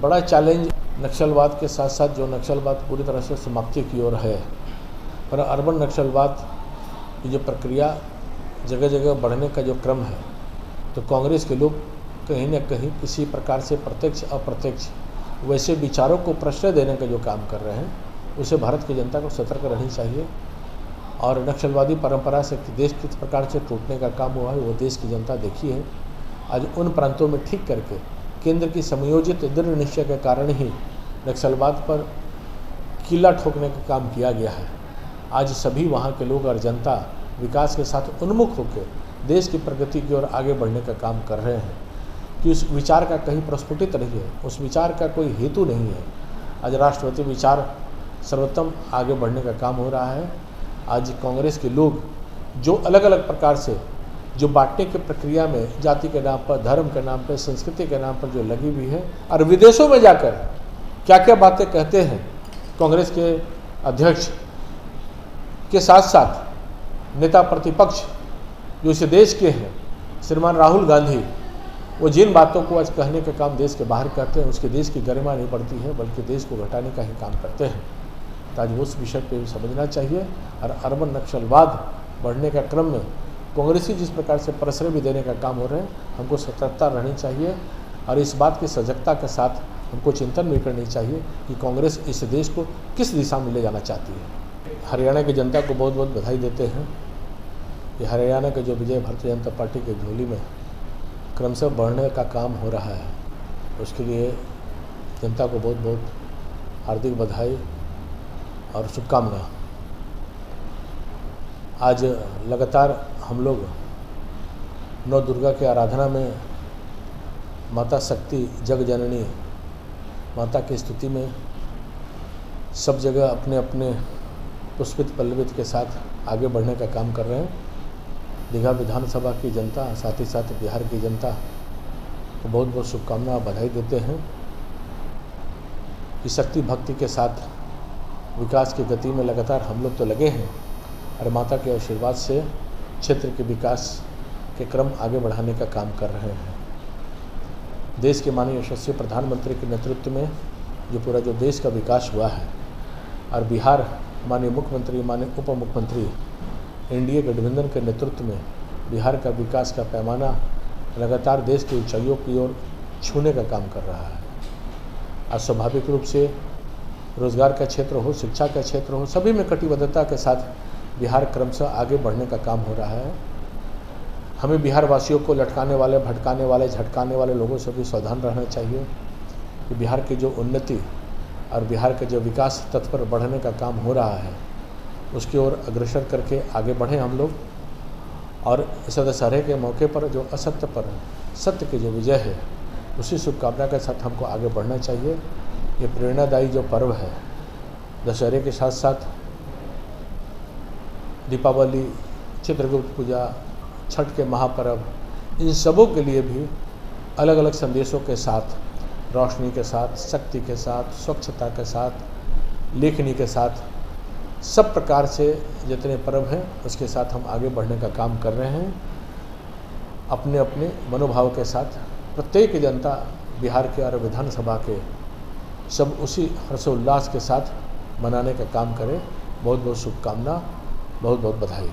बड़ा चैलेंज नक्सलवाद के साथ साथ जो नक्सलवाद पूरी तरह से समाप्ति की ओर है, पर अर्बन नक्सलवाद की जो प्रक्रिया जगह जगह बढ़ने का जो क्रम है, तो कांग्रेस के लोग कहीं न कहीं किसी प्रकार से प्रत्यक्ष अप्रत्यक्ष वैसे विचारों को प्रश्रय देने का जो काम कर रहे हैं, उसे भारत की जनता को सतर्क रहनी चाहिए। और नक्सलवादी परंपरा से देश किस प्रकार से टूटने का काम हुआ है वो देश की जनता देखी है। आज उन प्रांतों में ठीक करके केंद्र की समयोजित दृढ़ निश्चय के कारण ही नक्सलवाद पर किला ठोकने का काम किया गया है। आज सभी वहाँ के लोग और जनता विकास के साथ उन्मुख होकर देश की प्रगति की ओर आगे बढ़ने का काम कर रहे हैं कि उस विचार का कहीं प्रस्फुटित नहीं है, उस विचार का कोई हेतु नहीं है। आज राष्ट्रवादी विचार सर्वोत्तम आगे बढ़ने का काम हो रहा है। आज कांग्रेस के लोग जो अलग अलग प्रकार से जो बांटने की प्रक्रिया में जाति के नाम पर, धर्म के नाम पर, संस्कृति के नाम पर जो लगी हुई है और विदेशों में जाकर क्या क्या बातें कहते हैं कांग्रेस के अध्यक्ष के साथ साथ नेता प्रतिपक्ष जो इस देश के हैं श्रीमान राहुल गांधी, वो जिन बातों को आज कहने का काम देश के बाहर करते हैं, उसके देश की गरिमा नहीं बढ़ती है बल्कि देश को घटाने का ही काम करते हैं। तो आज उस विषय पे भी समझना चाहिए। और अर्बन नक्सलवाद बढ़ने का क्रम में कांग्रेसी जिस प्रकार से प्रश्रय भी देने का काम हो रहे हैं, हमको सतर्कता रहनी चाहिए और इस बात की सजगता के साथ हमको चिंतन भी करनी चाहिए कि कांग्रेस इस देश को किस दिशा में ले जाना चाहती है। हरियाणा की जनता को बहुत बहुत बधाई देते हैं कि हरियाणा के जो विजय भारतीय जनता पार्टी के झोली में क्रमशः बढ़ने का काम हो रहा है, उसके लिए जनता को बहुत बहुत हार्दिक बधाई और शुभकामना। आज लगातार हम लोग नौ दुर्गा की आराधना में माता शक्ति जग जननी माता की स्तुति में सब जगह अपने अपने पुष्पित पल्लवित के साथ आगे बढ़ने का काम कर रहे हैं। दीघा विधानसभा की जनता, साथ ही साथ बिहार की जनता को बहुत बहुत शुभकामना और बधाई देते हैं कि शक्ति भक्ति के साथ विकास की गति में लगातार हम लोग तो लगे हैं और माता के आशीर्वाद से क्षेत्र के विकास के क्रम आगे बढ़ाने का काम कर रहे हैं। देश के माननीय यशस्वी प्रधानमंत्री के नेतृत्व में जो पूरा जो देश का विकास हुआ है और बिहार माननीय मुख्यमंत्री, माननीय उप मुख्यमंत्री एनडीए गठबंधन के नेतृत्व में बिहार का विकास का पैमाना लगातार देश की ऊंचाइयों की ओर छूने का काम कर रहा है। आज स्वाभाविक रूप से रोजगार का क्षेत्र हो, शिक्षा का क्षेत्र हो, सभी में कटिबद्धता के साथ बिहार क्रमशः आगे बढ़ने का काम हो रहा है। हमें बिहार वासियों को लटकाने वाले, भटकाने वाले, झटकाने वाले लोगों से भी सावधान रहना चाहिए कि बिहार की जो उन्नति और बिहार के जो विकास तत्पर बढ़ने का काम हो रहा है उसकी ओर अग्रसर करके आगे बढ़ें हम लोग। और इस दशहरे के मौके पर जो असत्य पर सत्य की जो विजय है, उसी शुभकामना के साथ हमको आगे बढ़ना चाहिए। ये प्रेरणादायी जो पर्व है, दशहरे के साथ साथ दीपावली, चित्रगुप्त पूजा, छठ के महापर्व, इन सबों के लिए भी अलग अलग संदेशों के साथ, रोशनी के साथ, शक्ति के साथ, स्वच्छता के साथ, लेखनी के साथ, सब प्रकार से जितने पर्व हैं उसके साथ हम आगे बढ़ने का काम कर रहे हैं। अपने अपने मनोभाव के साथ प्रत्येक जनता बिहार के और विधानसभा के सब उसी हर्षोल्लास के साथ मनाने का काम करें। बहुत बहुत शुभकामना, बहुत बहुत बधाई।